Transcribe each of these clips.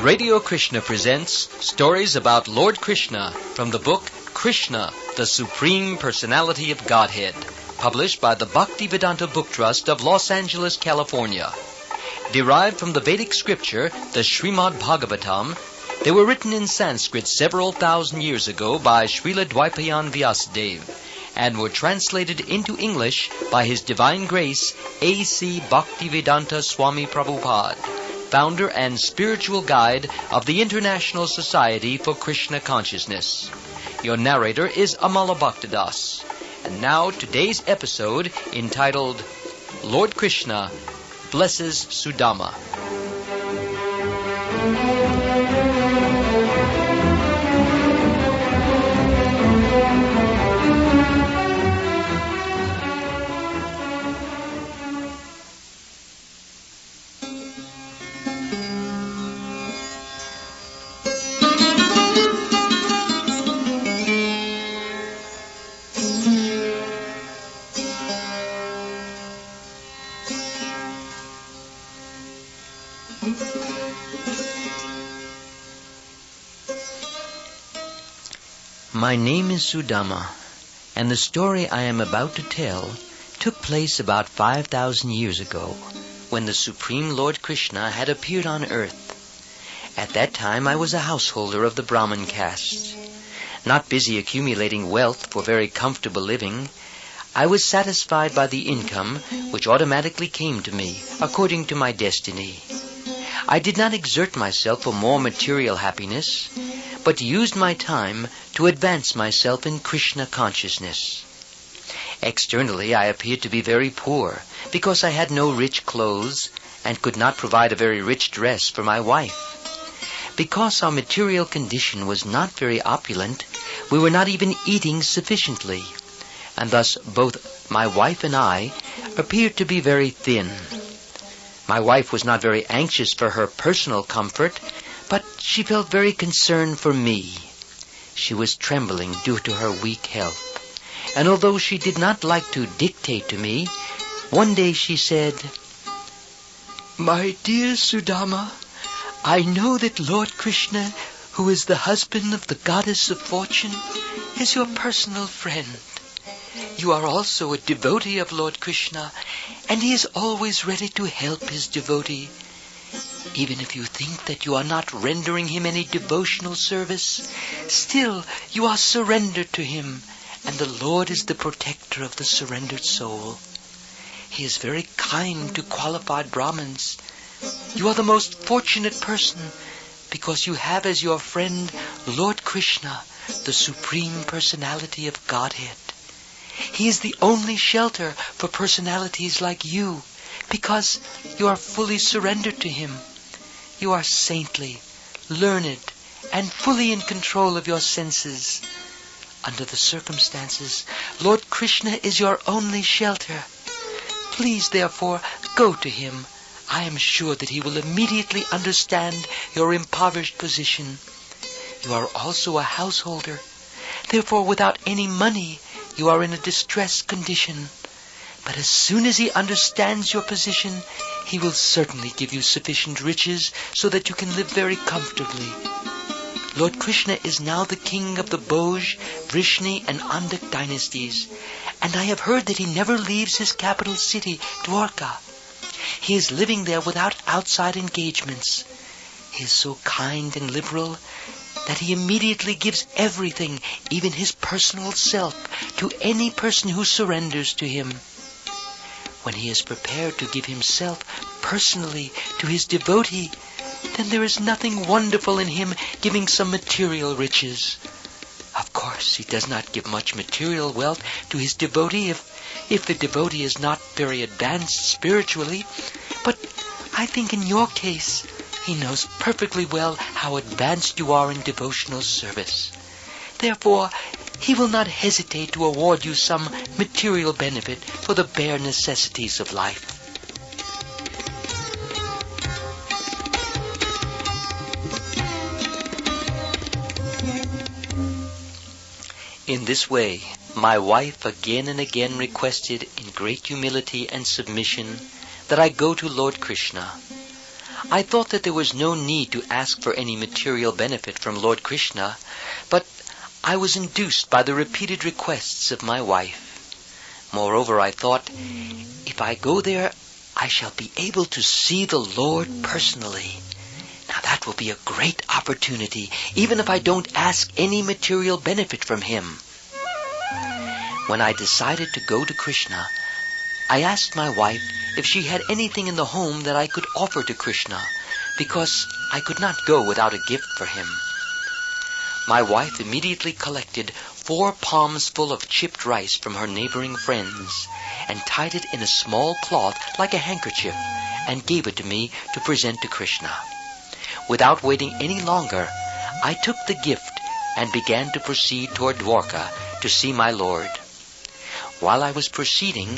Radio Krishna presents stories about Lord Krishna from the book Krishna, the Supreme Personality of Godhead, published by the Bhaktivedanta Book Trust of Los Angeles, California. Derived from the Vedic scripture, the Srimad Bhagavatam, they were written in Sanskrit several thousand years ago by Srila Dvaipayan Vyasadeva, and were translated into English by His Divine Grace A.C. Bhaktivedanta Swami Prabhupada, founder and spiritual guide of the International Society for Krishna Consciousness. Your narrator is Amal Bhakta. And now today's episode, entitled Lord Krishna Blesses Sudama. My name is Sudama, and the story I am about to tell took place about 5,000 years ago, when the Supreme Lord Krishna had appeared on earth. At that time I was a householder of the Brahmin caste. Not busy accumulating wealth for very comfortable living, I was satisfied by the income which automatically came to me according to my destiny. I did not exert myself for more material happiness, but used my time to advance myself in Krishna consciousness. Externally, I appeared to be very poor because I had no rich clothes and could not provide a very rich dress for my wife. Because our material condition was not very opulent, we were not even eating sufficiently, and thus both my wife and I appeared to be very thin. My wife was not very anxious for her personal comfort, but she felt very concerned for me. She was trembling due to her weak health, and although she did not like to dictate to me, one day she said, "My dear Sudama, I know that Lord Krishna, who is the husband of the goddess of fortune, is your personal friend. You are also a devotee of Lord Krishna, and he is always ready to help his devotee. Even if you think that you are not rendering him any devotional service, still you are surrendered to him, and the Lord is the protector of the surrendered soul. He is very kind to qualified Brahmins. You are the most fortunate person, because you have as your friend Lord Krishna, the Supreme Personality of Godhead. He is the only shelter for personalities like you, because you are fully surrendered to him. You are saintly, learned, and fully in control of your senses. Under the circumstances, Lord Krishna is your only shelter. Please, therefore, go to him. I am sure that he will immediately understand your impoverished position. You are also a householder. Therefore, without any money, you are in a distressed condition. But as soon as he understands your position, he will certainly give you sufficient riches so that you can live very comfortably. Lord Krishna is now the king of the Bhoj, Vrishni, and Andak dynasties, and I have heard that he never leaves his capital city, Dwarka. He is living there without outside engagements. He is so kind and liberal that he immediately gives everything, even his personal self, to any person who surrenders to him. When he is prepared to give himself personally to his devotee, then there is nothing wonderful in him giving some material riches. Of course, he does not give much material wealth to his devotee if the devotee is not very advanced spiritually, but I think in your case, he knows perfectly well how advanced you are in devotional service. Therefore, he will not hesitate to award you some material benefit for the bare necessities of life. In this way, my wife again and again requested in great humility and submission that I go to Lord Krishna. I thought that there was no need to ask for any material benefit from Lord Krishna, but I was induced by the repeated requests of my wife. Moreover, I thought, if I go there, I shall be able to see the Lord personally. Now that will be a great opportunity, even if I don't ask any material benefit from him. When I decided to go to Krishna, I asked my wife if she had anything in the home that I could offer to Krishna, because I could not go without a gift for him. My wife immediately collected 4 palms full of chipped rice from her neighboring friends, and tied it in a small cloth like a handkerchief, and gave it to me to present to Krishna. Without waiting any longer, I took the gift and began to proceed toward Dwarka to see my Lord. While I was proceeding,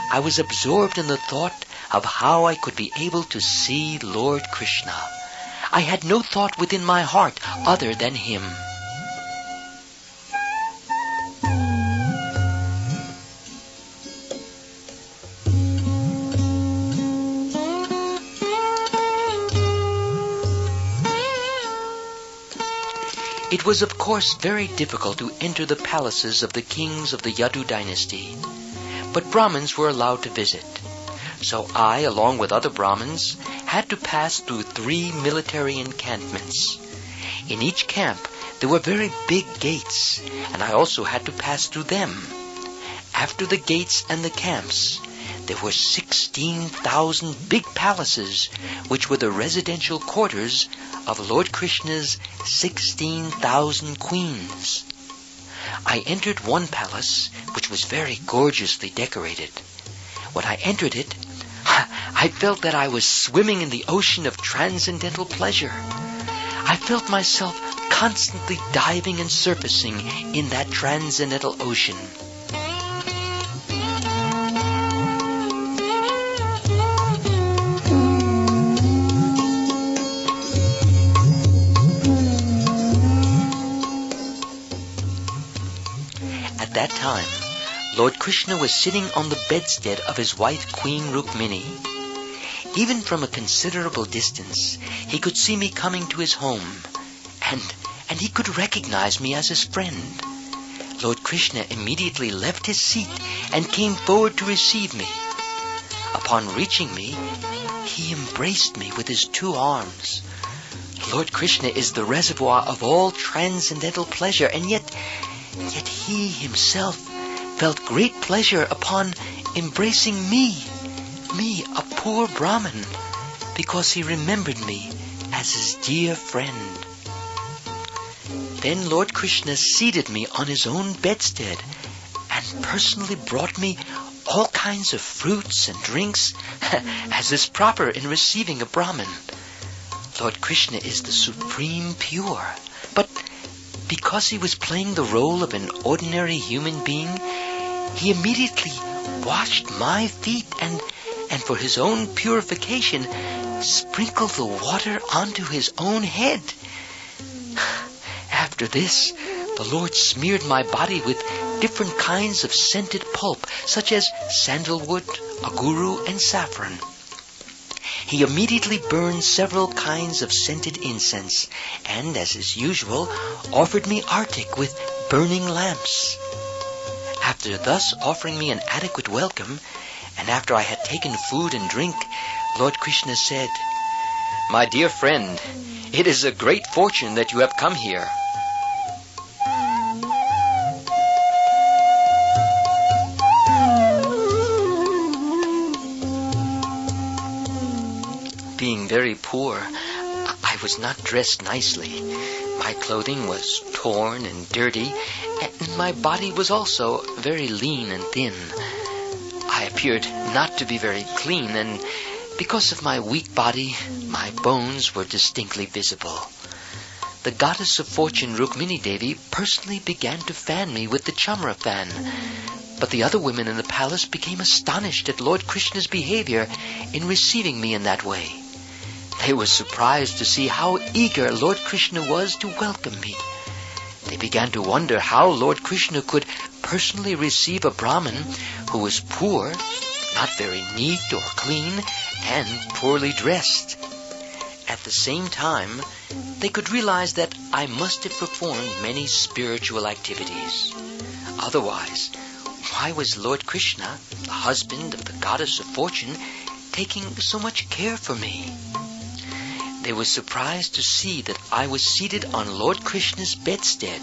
I was absorbed in the thought of how I could be able to see Lord Krishna. I had no thought within my heart other than him. It was of course very difficult to enter the palaces of the kings of the Yadu dynasty, but Brahmins were allowed to visit. So I, along with other Brahmins, had to pass through 3 military encampments. In each camp there were very big gates, and I also had to pass through them. After the gates and the camps, there were 16,000 big palaces, which were the residential quarters of Lord Krishna's 16,000 queens. I entered one palace, which was very gorgeously decorated. When I entered it, I felt that I was swimming in the ocean of transcendental pleasure. I felt myself constantly diving and surfacing in that transcendental ocean. At that time, Lord Krishna was sitting on the bedstead of his wife Queen Rukmini. Even from a considerable distance, he could see me coming to his home, and he could recognize me as his friend. Lord Krishna immediately left his seat and came forward to receive me. Upon reaching me, he embraced me with his 2 arms. Lord Krishna is the reservoir of all transcendental pleasure, and yet he himself felt great pleasure upon embracing me, a poor Brahmin, because he remembered me as his dear friend. Then Lord Krishna seated me on his own bedstead and personally brought me all kinds of fruits and drinks, as is proper in receiving a Brahmin. Lord Krishna is the supreme pure, but because he was playing the role of an ordinary human being, he immediately washed my feet and for his own purification sprinkled the water onto his own head. After this, the Lord smeared my body with different kinds of scented pulp, such as sandalwood, aguru, and saffron. He immediately burned several kinds of scented incense, and, as is usual, offered me artik with burning lamps. After thus offering me an adequate welcome, and after I had taken food and drink, Lord Krishna said, "My dear friend, it is a great fortune that you have come here. Being very poor, I was not dressed nicely. My clothing was torn and dirty, and my body was also very lean and thin. I appeared not to be very clean, and because of my weak body, my bones were distinctly visible. The goddess of fortune, Rukmini Devi, personally began to fan me with the chamra fan, but the other women in the palace became astonished at Lord Krishna's behavior in receiving me in that way. They were surprised to see how eager Lord Krishna was to welcome me. They began to wonder how Lord Krishna could personally receive a Brahmin who was poor, not very neat or clean, and poorly dressed. at the same time, they could realize that I must have performed many spiritual activities. Otherwise, why was Lord Krishna, the husband of the goddess of fortune, taking so much care for me? They were surprised to see that I was seated on Lord Krishna's bedstead.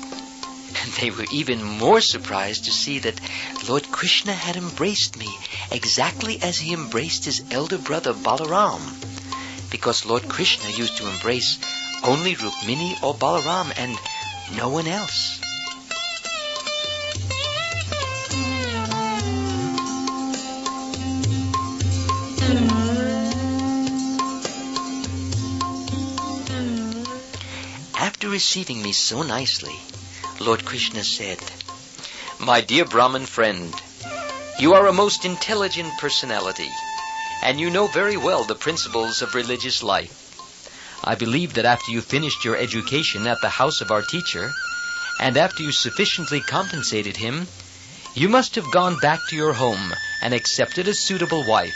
And they were even more surprised to see that Lord Krishna had embraced me exactly as he embraced his elder brother Balaram, because Lord Krishna used to embrace only Rukmini or Balaram and no one else. After receiving me so nicely, Lord Krishna said, "My dear Brahmin friend, you are a most intelligent personality, and you know very well the principles of religious life. I believe that after you finished your education at the house of our teacher, and after you sufficiently compensated him, you must have gone back to your home and accepted a suitable wife.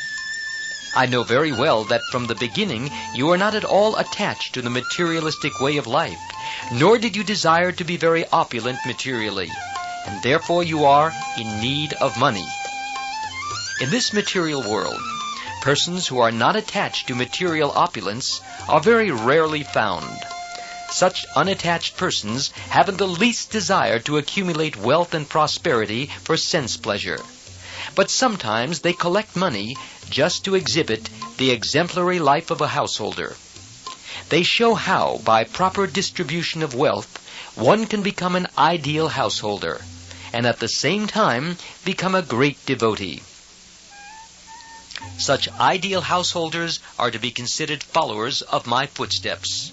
I know very well that from the beginning you are not at all attached to the materialistic way of life, nor did you desire to be very opulent materially, and therefore you are in need of money. In this material world, persons who are not attached to material opulence are very rarely found. Such unattached persons haven't the least desire to accumulate wealth and prosperity for sense pleasure. But sometimes they collect money just to exhibit the exemplary life of a householder. They show how, by proper distribution of wealth, one can become an ideal householder, and at the same time become a great devotee. Such ideal householders are to be considered followers of my footsteps.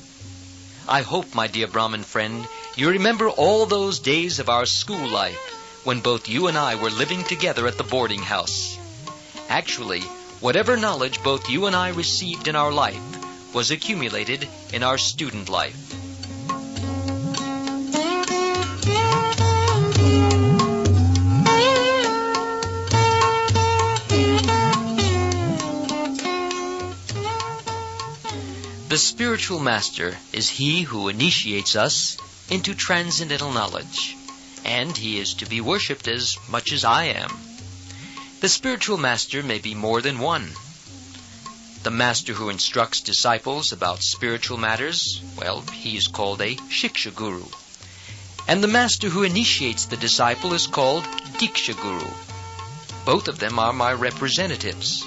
I hope, my dear Brahmin friend, you remember all those days of our school life when both you and I were living together at the boarding house. Actually, whatever knowledge both you and I received in our life was accumulated in our student life. The spiritual master is he who initiates us into transcendental knowledge, and he is to be worshipped as much as I am. The spiritual master may be more than one. The master who instructs disciples about spiritual matters, well, he is called a Shiksha Guru. And the master who initiates the disciple is called Diksha Guru. Both of them are my representatives.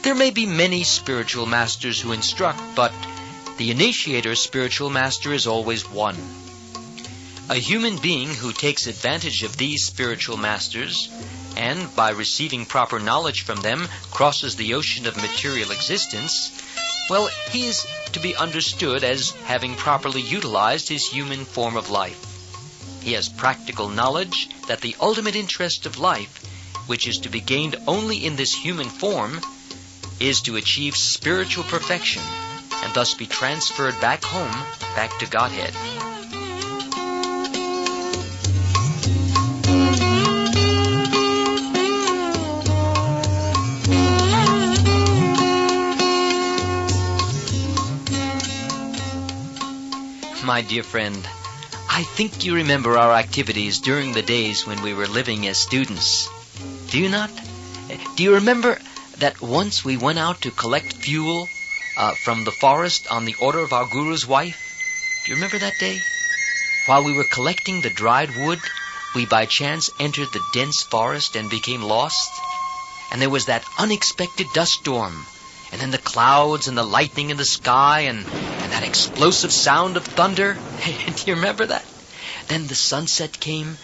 There may be many spiritual masters who instruct, but the initiator spiritual master is always one. A human being who takes advantage of these spiritual masters and, by receiving proper knowledge from them, crosses the ocean of material existence, well, he is to be understood as having properly utilized his human form of life. He has practical knowledge that the ultimate interest of life, which is to be gained only in this human form, is to achieve spiritual perfection and thus be transferred back home, back to Godhead. My dear friend, I think you remember our activities during the days when we were living as students. Do you not? Do you remember that once we went out to collect fuel from the forest on the order of our Guru's wife? Do you remember that day? While we were collecting the dried wood, we by chance entered the dense forest and became lost. And there was that unexpected dust storm, and then the clouds and the lightning in the sky, and that explosive sound of thunder. Do you remember that? Then the sunset came,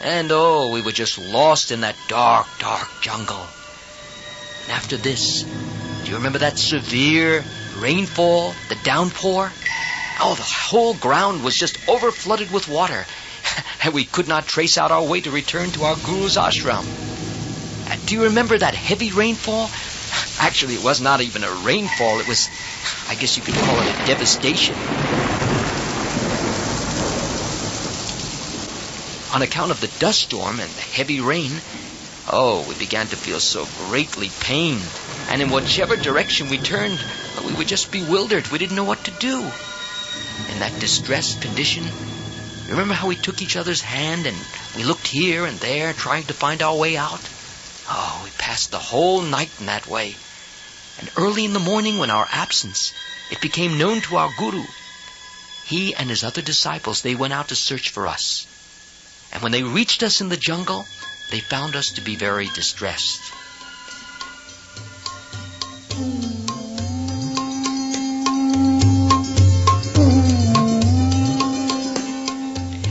and we were just lost in that dark, dark jungle. And after this, do you remember that severe rainfall, the downpour? The whole ground was just overflooded with water, and we could not trace out our way to return to our Guru's ashram. Do you remember that heavy rainfall? Actually, it was not even a rainfall. It was, I guess you could call it a devastation. On account of the dust storm and the heavy rain, we began to feel so greatly pained. And in whichever direction we turned, We were just bewildered. We didn't know what to do. In that distressed condition, remember how we took each other's hand and we looked here and there trying to find our way out? Oh, we passed the whole night in that way. And early in the morning, when our absence, it became known to our guru. He and his other disciples, they went out to search for us. And when they reached us in the jungle, they found us to be very distressed.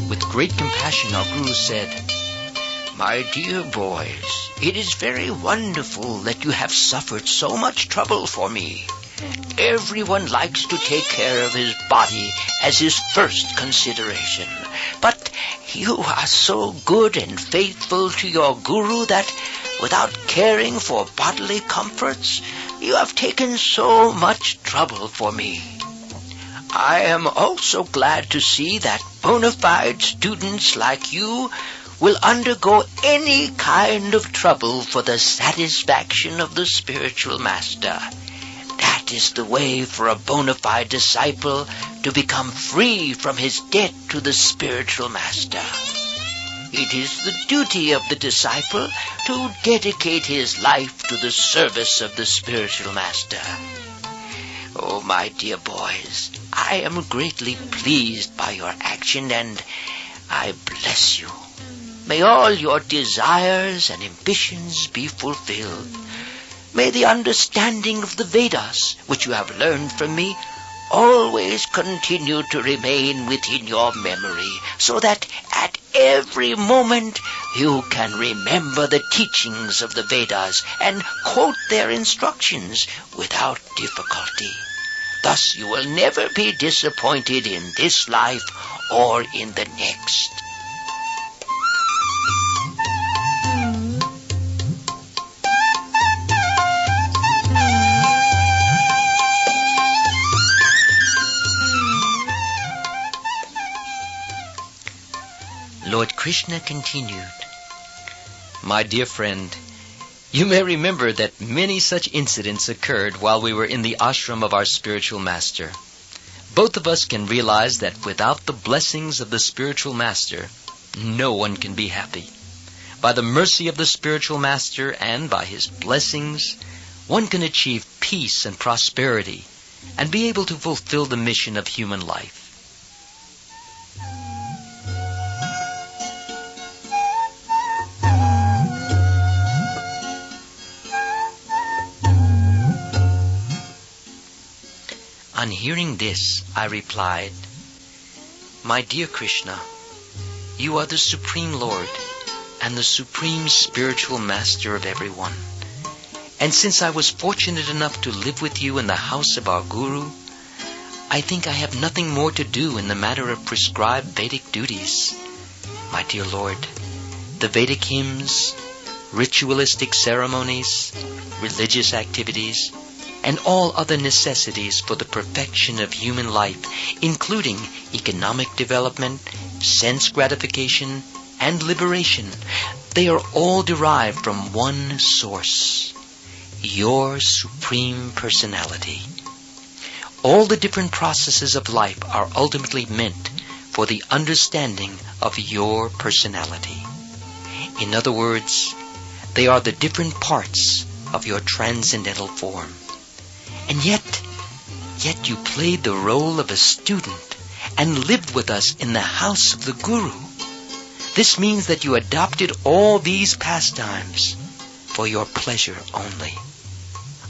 With great compassion, our guru said, "My dear boys, it is very wonderful that you have suffered so much trouble for me. Everyone likes to take care of his body as his first consideration. But you are so good and faithful to your guru that, without caring for bodily comforts, you have taken so much trouble for me. I am also glad to see that bona fide students like you will undergo any kind of trouble for the satisfaction of the spiritual master. That is the way for a bona fide disciple to become free from his debt to the spiritual master. It is the duty of the disciple to dedicate his life to the service of the spiritual master. Oh, my dear boys, I am greatly pleased by your action, and I bless you. May all your desires and ambitions be fulfilled. May the understanding of the Vedas, which you have learned from me, always continue to remain within your memory, so that at every moment you can remember the teachings of the Vedas and quote their instructions without difficulty. Thus you will never be disappointed in this life or in the next." Lord Krishna continued, "My dear friend, you may remember that many such incidents occurred while we were in the ashram of our spiritual master. Both of us can realize that without the blessings of the spiritual master, no one can be happy. By the mercy of the spiritual master and by his blessings, one can achieve peace and prosperity and be able to fulfill the mission of human life. On hearing this, I replied, "My dear Krishna, you are the Supreme Lord and the Supreme Spiritual Master of everyone. And since I was fortunate enough to live with you in the house of our Guru, I think I have nothing more to do in the matter of prescribed Vedic duties. My dear Lord, the Vedic hymns, ritualistic ceremonies, religious activities, and all other necessities for the perfection of human life, including economic development, sense gratification, and liberation, they are all derived from one source, your Supreme Personality. All the different processes of life are ultimately meant for the understanding of your personality. In other words, they are the different parts of your transcendental form. And yet you played the role of a student and lived with us in the house of the Guru. This means that you adopted all these pastimes for your pleasure only.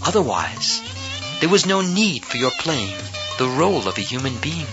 Otherwise, there was no need for your playing the role of a human being."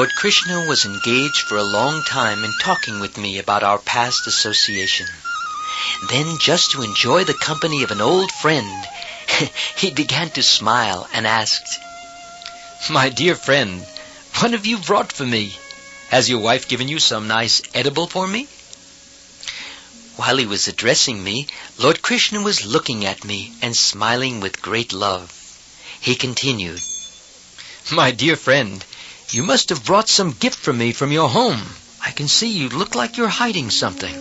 Lord Krishna was engaged for a long time in talking with me about our past association. Then, just to enjoy the company of an old friend, he began to smile and asked, "My dear friend, what have you brought for me? Has your wife given you some nice edible for me?" While he was addressing me, Lord Krishna was looking at me and smiling with great love. He continued, "My dear friend, you must have brought some gift for me from your home. I can see you look like you're hiding something."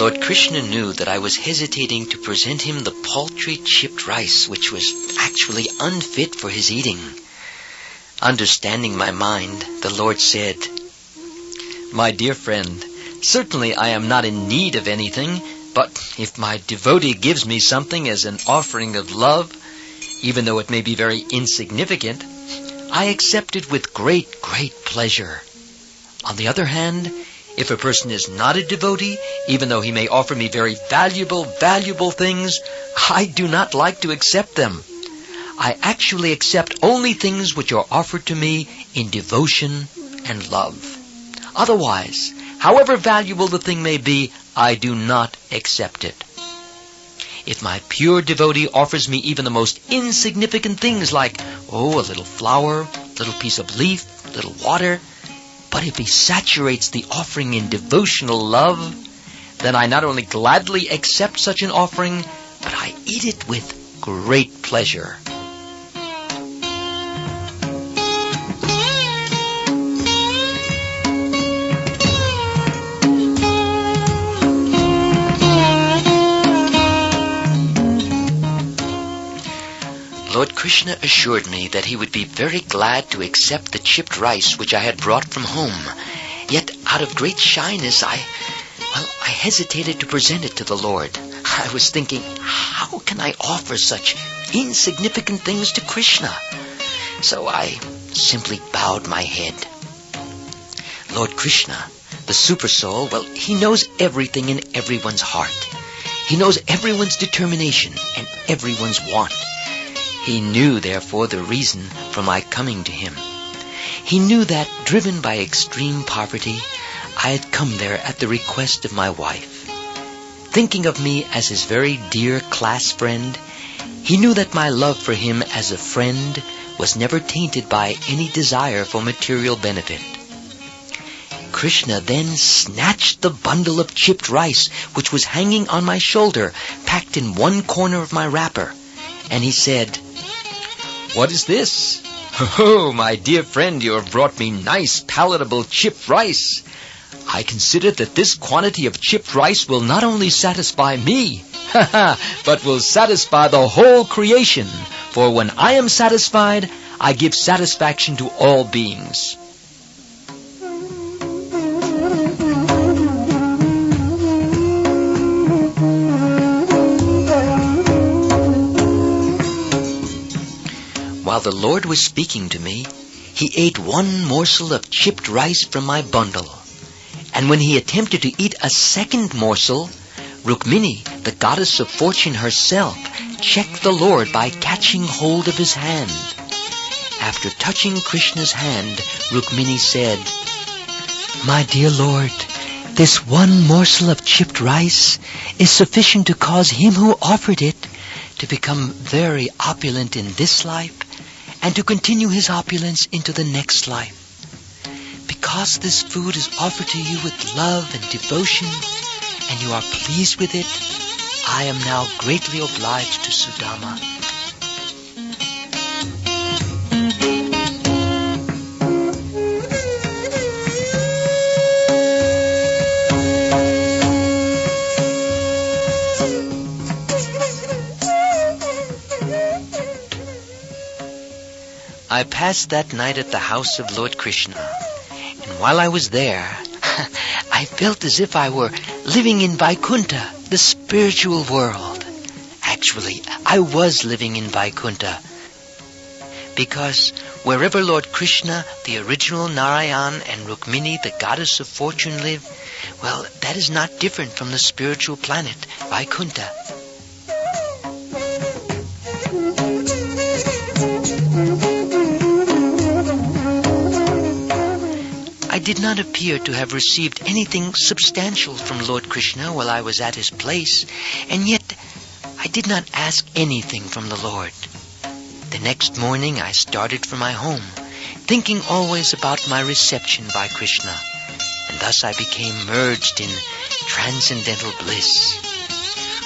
Lord Krishna knew that I was hesitating to present him the paltry chipped rice, which was actually unfit for his eating. Understanding my mind, the Lord said, "My dear friend, certainly I am not in need of anything, but if my devotee gives me something as an offering of love, even though it may be very insignificant, I accept it with great pleasure. On the other hand, if a person is not a devotee, even though he may offer me very valuable things, I do not like to accept them. I actually accept only things which are offered to me in devotion and love. Otherwise, however valuable the thing may be, I do not accept it. If my pure devotee offers me even the most insignificant things like, a little flower, little piece of leaf, little water, but if he saturates the offering in devotional love, then I not only gladly accept such an offering, but I eat it with great pleasure." Lord Krishna assured me that he would be very glad to accept the chipped rice which I had brought from home. Yet, out of great shyness, I hesitated to present it to the Lord. I was thinking, how can I offer such insignificant things to Krishna? So I simply bowed my head. Lord Krishna, the Super Soul, he knows everything in everyone's heart. He knows everyone's determination and everyone's want. He knew, therefore, the reason for my coming to him. He knew that, driven by extreme poverty, I had come there at the request of my wife. Thinking of me as his very dear class friend, he knew that my love for him as a friend was never tainted by any desire for material benefit. Krishna then snatched the bundle of chipped rice which was hanging on my shoulder, packed in one corner of my wrapper, and he said, "What is this? Oh, my dear friend, you have brought me nice, palatable chipped rice. I consider that this quantity of chipped rice will not only satisfy me, but will satisfy the whole creation. For when I am satisfied, I give satisfaction to all beings." While the Lord was speaking to me, he ate one morsel of chipped rice from my bundle. And when he attempted to eat a second morsel, Rukmini, the goddess of fortune herself, checked the Lord by catching hold of his hand. After touching Krishna's hand, Rukmini said, "My dear Lord, this one morsel of chipped rice is sufficient to cause him who offered it to become very opulent in this life and to continue his opulence into the next life. Because this food is offered to you with love and devotion, and you are pleased with it, I am now greatly obliged to Sudama." I passed that night at the house of Lord Krishna, and while I was there, I felt as if I were living in Vaikuntha, the spiritual world. Actually, I was living in Vaikuntha, because wherever Lord Krishna, the original Narayan, and Rukmini, the goddess of fortune, live, that is not different from the spiritual planet, Vaikuntha. I did not appear to have received anything substantial from Lord Krishna while I was at his place, and yet I did not ask anything from the Lord. The next morning I started for my home, thinking always about my reception by Krishna, and thus I became merged in transcendental bliss.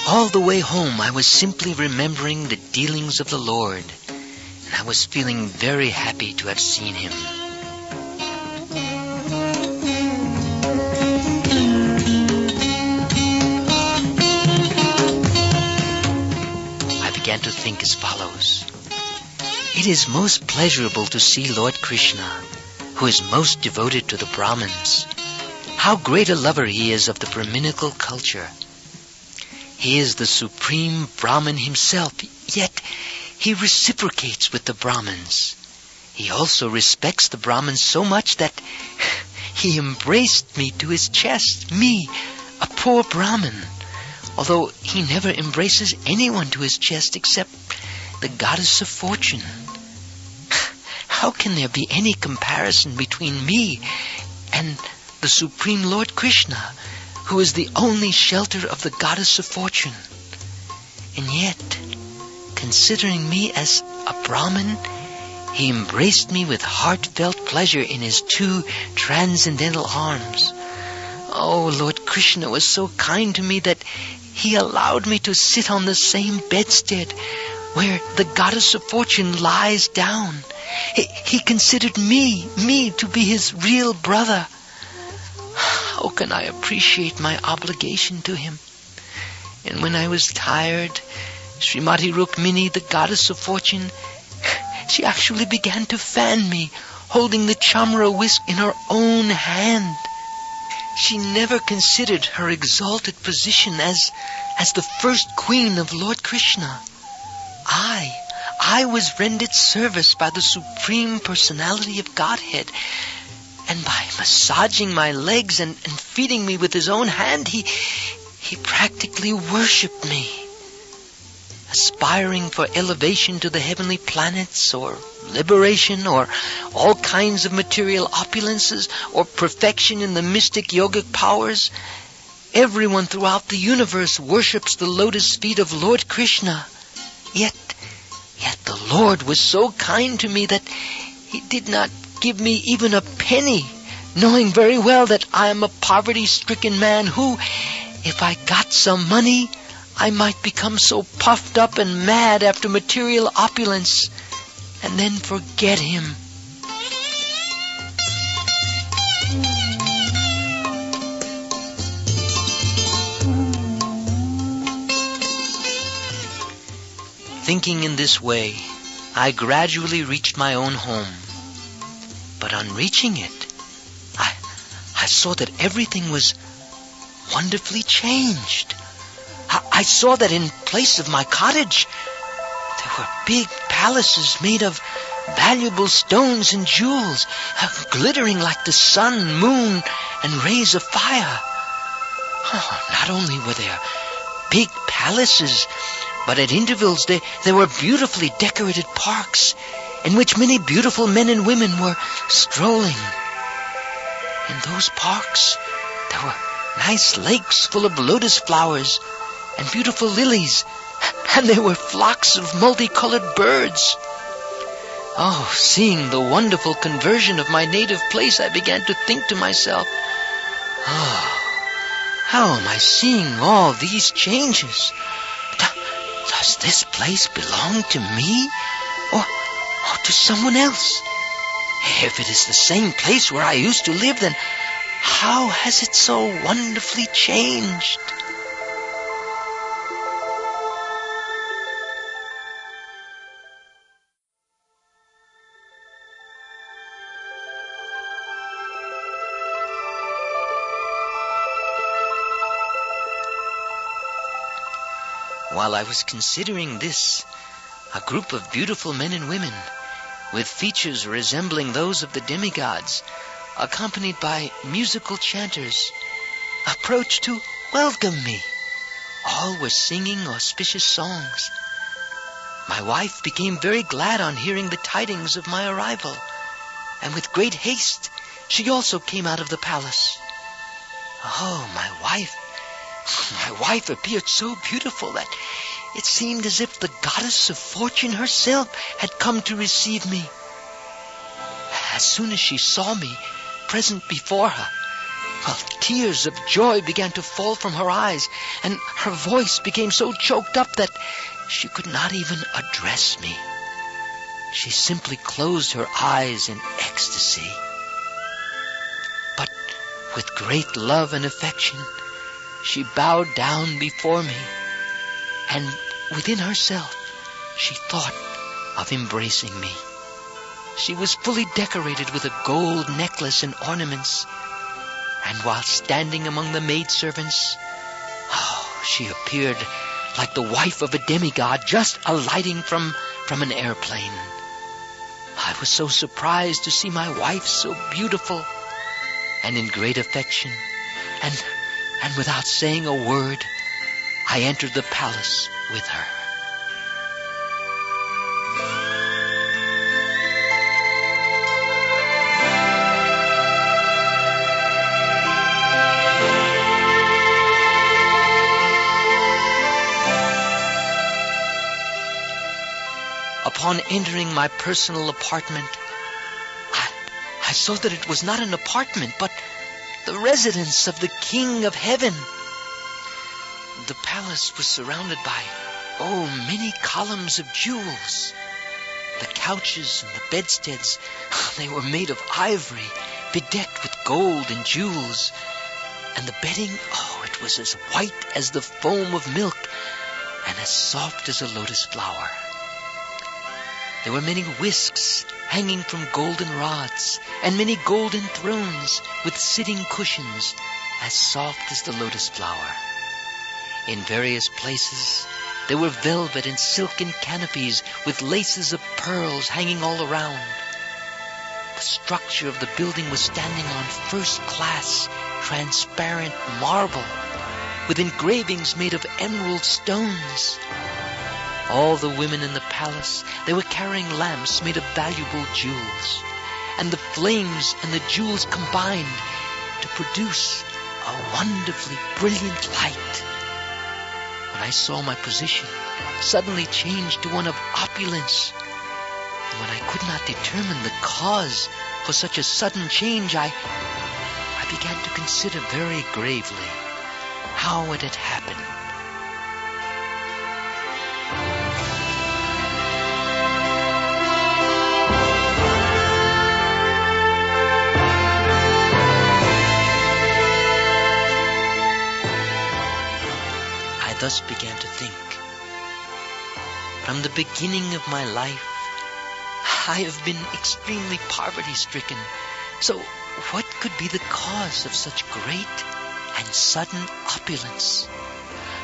All the way home I was simply remembering the dealings of the Lord, and I was feeling very happy to have seen him. I began to think as follows. It is most pleasurable to see Lord Krishna, who is most devoted to the Brahmins. How great a lover he is of the Brahminical culture. He is the supreme Brahmin himself, yet he reciprocates with the Brahmins. He also respects the Brahmins so much that he embraced me to his chest, me, a poor Brahmin, although he never embraces anyone to his chest except the goddess of fortune. How can there be any comparison between me and the Supreme Lord Krishna, who is the only shelter of the goddess of fortune? And yet, considering me as a Brahmin, he embraced me with heartfelt pleasure in his two transcendental arms. Oh, Lord Krishna was so kind to me that he allowed me to sit on the same bedstead where the goddess of fortune lies down. He considered me to be his real brother. How can I appreciate my obligation to him? And when I was tired, Srimati Rukmini, the goddess of fortune, she actually began to fan me, holding the chamra whisk in her own hand. She never considered her exalted position as the first queen of Lord Krishna. I was rendered service by the Supreme Personality of Godhead, and by massaging my legs and feeding me with his own hand, he practically worshipped me. Aspiring for elevation to the heavenly planets, or liberation, or all kinds of material opulences, or perfection in the mystic yogic powers, everyone throughout the universe worships the lotus feet of Lord Krishna. Yet the Lord was so kind to me that he did not give me even a penny, knowing very well that I am a poverty-stricken man who, if I got some money, I might become so puffed up and mad after material opulence, and then forget him. Thinking in this way, I gradually reached my own home. But on reaching it, I saw that everything was wonderfully changed. I saw that in place of my cottage, there were big palaces made of valuable stones and jewels, glittering like the sun, moon, and rays of fire. Not only were there big palaces, but at intervals there were beautifully decorated parks in which many beautiful men and women were strolling. In those parks, there were nice lakes full of lotus flowers and beautiful lilies, and there were flocks of multicolored birds. Oh, seeing the wonderful conversion of my native place, I began to think to myself, how am I seeing all these changes? Does this place belong to me or to someone else? If it is the same place where I used to live, then how has it so wonderfully changed? While I was considering this, a group of beautiful men and women, with features resembling those of the demigods, accompanied by musical chanters, approached to welcome me. All were singing auspicious songs. My wife became very glad on hearing the tidings of my arrival, and with great haste she also came out of the palace. Oh, my wife appeared so beautiful that it seemed as if the goddess of fortune herself had come to receive me. As soon as she saw me present before her, well, tears of joy began to fall from her eyes, and her voice became so choked up that she could not even address me. She simply closed her eyes in ecstasy. But with great love and affection, she bowed down before me, and within herself she thought of embracing me. She was fully decorated with a gold necklace and ornaments, and while standing among the maidservants, she appeared like the wife of a demigod just alighting from an airplane. I was so surprised to see my wife so beautiful and in great affection, and without saying a word, I entered the palace with her. Upon entering my personal apartment, I saw that it was not an apartment, but the residence of the King of Heaven. The palace was surrounded by, many columns of jewels. The couches and the bedsteads, they were made of ivory, bedecked with gold and jewels. And the bedding, it was as white as the foam of milk and as soft as a lotus flower. There were many whisks hanging from golden rods, and many golden thrones with sitting cushions as soft as the lotus flower. In various places there were velvet and silken canopies with laces of pearls hanging all around. The structure of the building was standing on first-class, transparent marble, with engravings made of emerald stones. All the women in the palace, they were carrying lamps made of valuable jewels, and the flames and the jewels combined to produce a wonderfully brilliant light. When I saw my position suddenly changed to one of opulence, and when I could not determine the cause for such a sudden change, I began to consider very gravely how it had happened. I thus began to think. From the beginning of my life, I have been extremely poverty-stricken. So what could be the cause of such great and sudden opulence?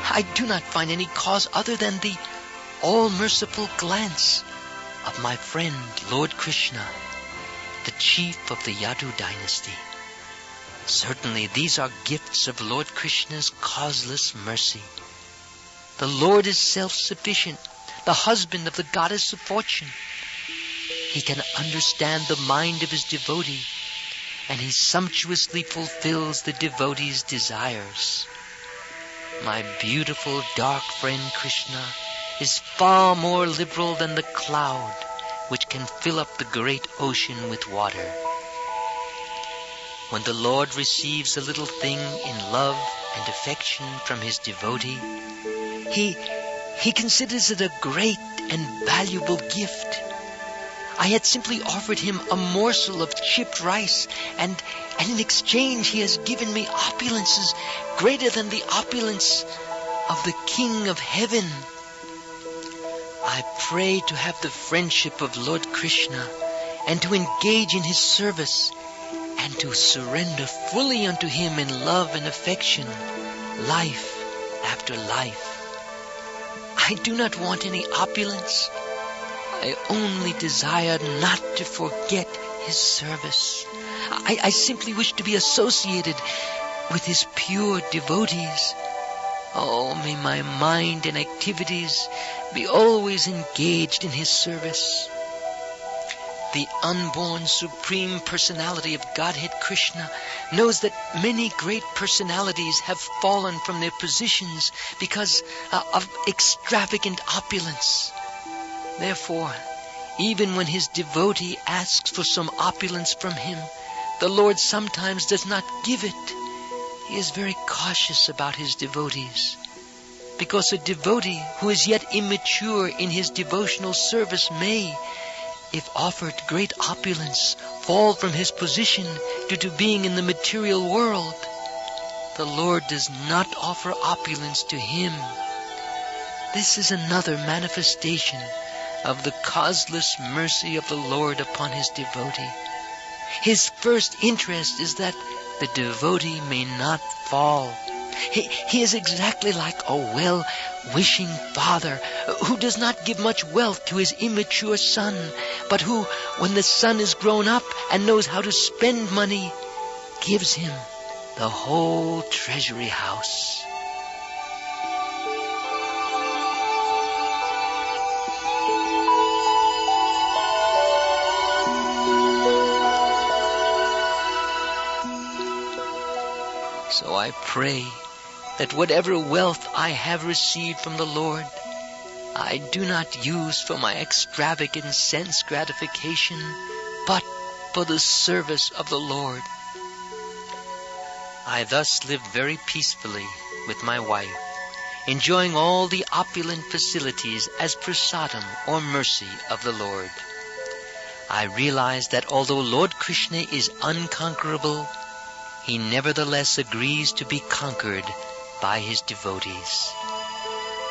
I do not find any cause other than the all-merciful glance of my friend Lord Krishna, the chief of the Yadu dynasty. Certainly these are gifts of Lord Krishna's causeless mercy. The Lord is self-sufficient, the husband of the goddess of fortune. He can understand the mind of his devotee, and he sumptuously fulfills the devotee's desires. My beautiful dark friend Krishna is far more liberal than the cloud which can fill up the great ocean with water. When the Lord receives a little thing in love and affection from his devotee, he considers it a great and valuable gift. I had simply offered him a morsel of chipped rice, and in exchange he has given me opulences greater than the opulence of the King of Heaven. I pray to have the friendship of Lord Krishna, and to engage in his service, and to surrender fully unto him in love and affection, life after life. I do not want any opulence. I only desire not to forget his service. I simply wish to be associated with his pure devotees. Oh, may my mind and activities be always engaged in his service. The unborn Supreme Personality of Godhead Krishna knows that many great personalities have fallen from their positions because of extravagant opulence. Therefore, even when his devotee asks for some opulence from him, the Lord sometimes does not give it. He is very cautious about his devotees, because a devotee who is yet immature in his devotional service may, if offered great opulence, fall from his position due to being in the material world. The Lord does not offer opulence to him. This is another manifestation of the causeless mercy of the Lord upon his devotee. His first interest is that the devotee may not fall. He is exactly like a well-wishing father who does not give much wealth to his immature son, but who, when the son is grown up and knows how to spend money, gives him the whole treasury house. So I pray that whatever wealth I have received from the Lord, I do not use for my extravagant sense gratification, but for the service of the Lord. I thus live very peacefully with my wife, enjoying all the opulent facilities as prasadam or mercy of the Lord. I realize that although Lord Krishna is unconquerable, he nevertheless agrees to be conquered by his devotees.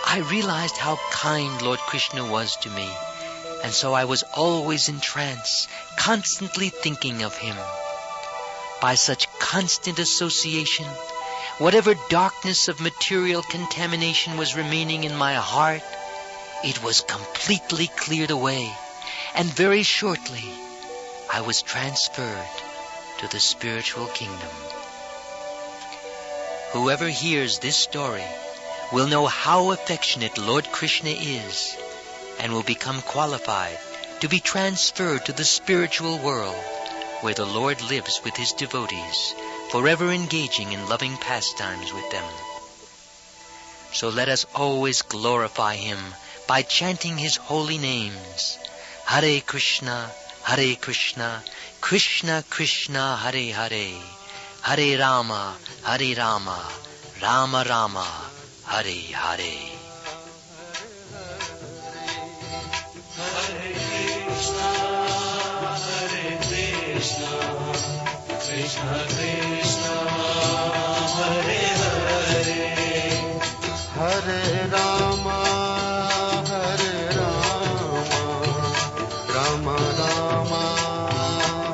I realized how kind Lord Krishna was to me, and so I was always in trance, constantly thinking of him. By such constant association, whatever darkness of material contamination was remaining in my heart, it was completely cleared away, and very shortly I was transferred to the spiritual kingdom. Whoever hears this story will know how affectionate Lord Krishna is, and will become qualified to be transferred to the spiritual world, where the Lord lives with his devotees, forever engaging in loving pastimes with them. So let us always glorify him by chanting his holy names. Hare Krishna, Krishna Krishna, Hare Hare, Hare Rama, Rama Rama, Hare Hare. Krishna Krishna, Hare Hare, Hare Rama, Rama Rama,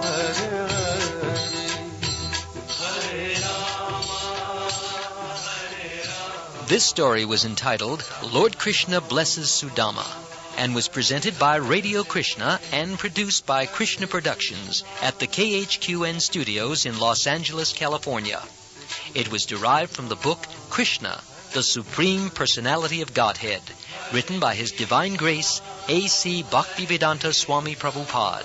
Hare Hare, Hare Rama, Hare Rama. This story was entitled Lord Krishna Blesses Sudama, and was presented by Radio Krishna and produced by Krishna Productions at the KHQN Studios in Los Angeles, California. It was derived from the book Krishna, the Supreme Personality of Godhead, written by His Divine Grace A.C. Bhaktivedanta Swami Prabhupada,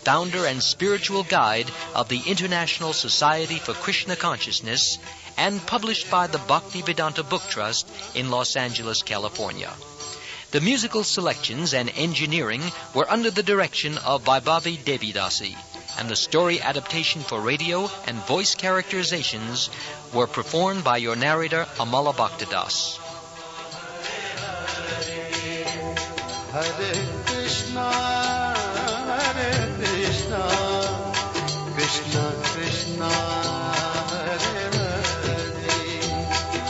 founder and spiritual guide of the International Society for Krishna Consciousness, and published by the Bhaktivedanta Book Trust in Los Angeles, California. The musical selections and engineering were under the direction of Vaibhavi Devidasi, and the story adaptation for radio and voice characterizations were performed by your narrator, Amal Bhakta. Hare Krishna, Krishna Krishna, Hare Hare,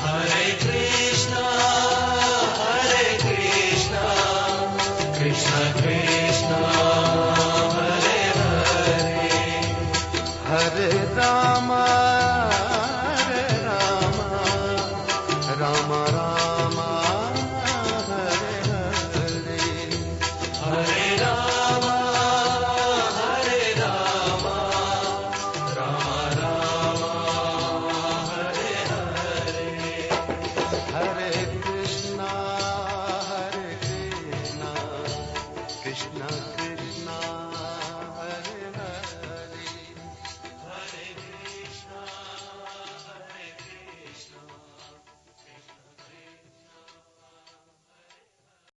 Hare Krishna, Krishna Krishna, Hare Hare, Hare Rama, Rama Rama, Hare Hare, Hare Rama, Rama Rama, Hare Hare, Hare